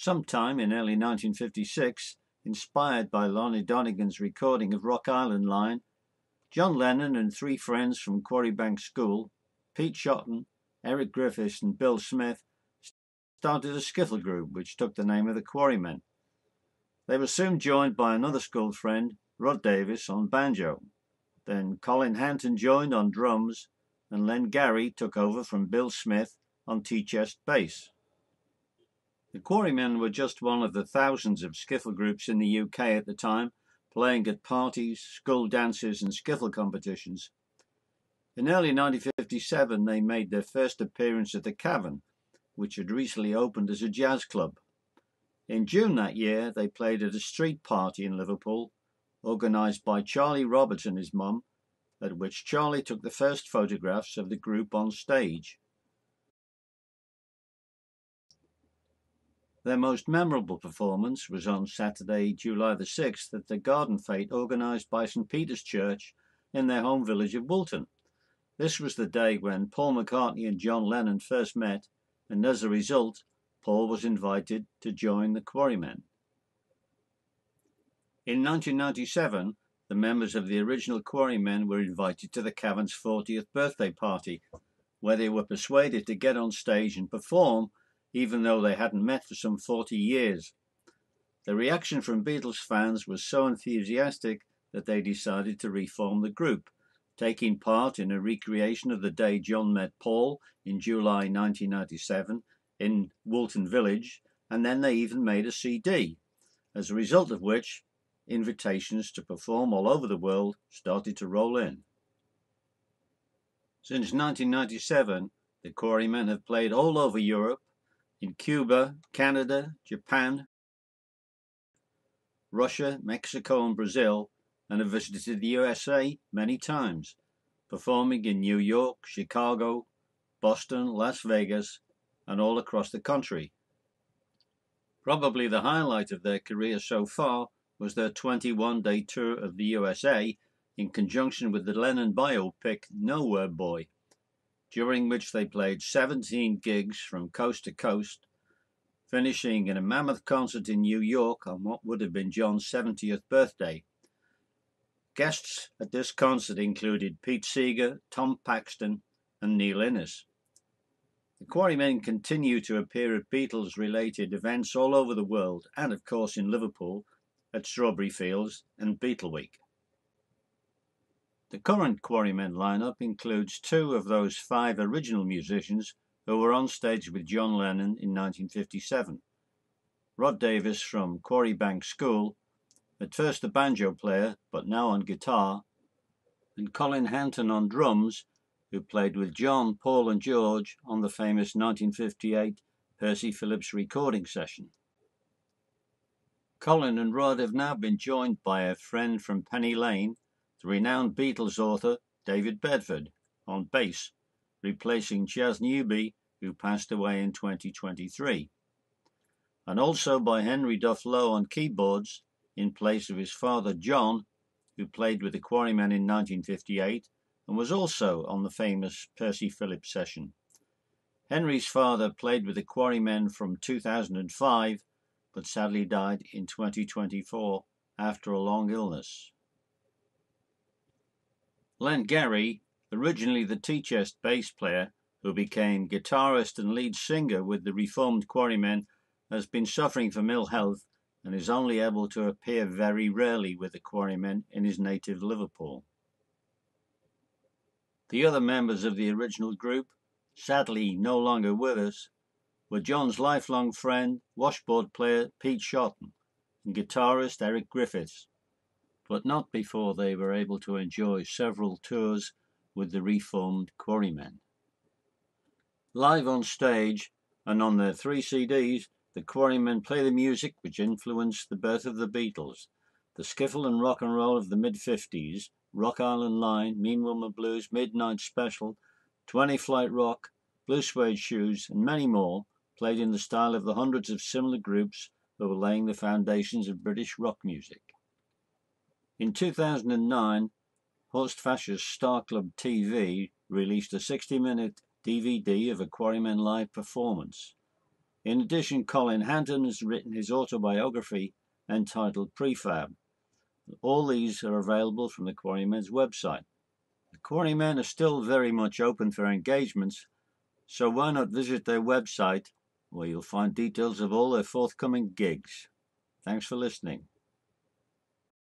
Sometime in early 1956, inspired by Lonnie Donegan's recording of Rock Island Line, John Lennon and three friends from Quarrymen School, Pete Shotton, Eric Griffiths and Bill Smith, started a skiffle group which took the name of the Quarrymen. They were soon joined by another school friend, Rod Davis, on banjo. Then Colin Hanton joined on drums, and Len Gary took over from Bill Smith on tea-chest bass. The Quarrymen were just one of the thousands of skiffle groups in the UK at the time, playing at parties, school dances and skiffle competitions. In early 1957 they made their first appearance at the Cavern, which had recently opened as a jazz club. In June that year they played at a street party in Liverpool, organised by Charlie Roberts and his mum, at which Charlie took the first photographs of the group on stage. Their most memorable performance was on Saturday, July the 6th at the garden fete organised by St Peter's Church in their home village of Woolton. This was the day when Paul McCartney and John Lennon first met, and as a result, Paul was invited to join the Quarrymen. In 1997, the members of the original Quarrymen were invited to the Cavern's 40th birthday party, where they were persuaded to get on stage and perform, even though they hadn't met for some 40 years. The reaction from Beatles fans was so enthusiastic that they decided to reform the group, taking part in a recreation of the day John met Paul in July 1997 in Woolton Village, and then they even made a CD, as a result of which invitations to perform all over the world started to roll in. Since 1997, the Quarrymen have played all over Europe, in Cuba, Canada, Japan, Russia, Mexico and Brazil, and have visited the USA many times, performing in New York, Chicago, Boston, Las Vegas, and all across the country. Probably the highlight of their career so far was their 21-day tour of the USA in conjunction with the Lennon biopic Nowhere Boy, during which they played 17 gigs from coast to coast, finishing in a mammoth concert in New York on what would have been John's 70th birthday. Guests at this concert included Pete Seeger, Tom Paxton and Neil Innes. The Quarrymen continue to appear at Beatles-related events all over the world and, of course, in Liverpool at Strawberry Fields and Beatle Week. The current Quarrymen lineup includes two of those five original musicians who were on stage with John Lennon in 1957. Rod Davis from Quarrymen School, at first a banjo player but now on guitar, and Colin Hanton on drums, who played with John, Paul and George on the famous 1958 Percy Phillips recording session. Colin and Rod have now been joined by a friend from Penny Lane, the renowned Beatles author David Bedford, on bass, replacing Chas Newby, who passed away in 2023, and also by Henry Duff Lowe on keyboards, in place of his father John, who played with the Quarrymen in 1958 and was also on the famous Percy Phillips session. Henry's father played with the Quarrymen from 2005, but sadly died in 2024 after a long illness. Len Gary, originally the tea-chest bass player, who became guitarist and lead singer with the reformed Quarrymen, has been suffering from ill health and is only able to appear very rarely with the Quarrymen in his native Liverpool. The other members of the original group, sadly no longer with us, were John's lifelong friend, washboard player Pete Shotton and guitarist Eric Griffiths, but not before they were able to enjoy several tours with the reformed Quarrymen. Live on stage and on their 3 CDs, the Quarrymen play the music which influenced the birth of the Beatles, the skiffle and rock and roll of the mid-50s, Rock Island Line, Mean Woman Blues, Midnight Special, 20 Flight Rock, Blue Suede Shoes, and many more, played in the style of the hundreds of similar groups who were laying the foundations of British rock music. In 2009, Horst Fascher's Star Club TV released a 60-minute DVD of a Quarrymen live performance. In addition, Colin Hanton has written his autobiography entitled Prefab. All these are available from the Quarrymen's website. The Quarrymen are still very much open for engagements, so why not visit their website where you'll find details of all their forthcoming gigs. Thanks for listening.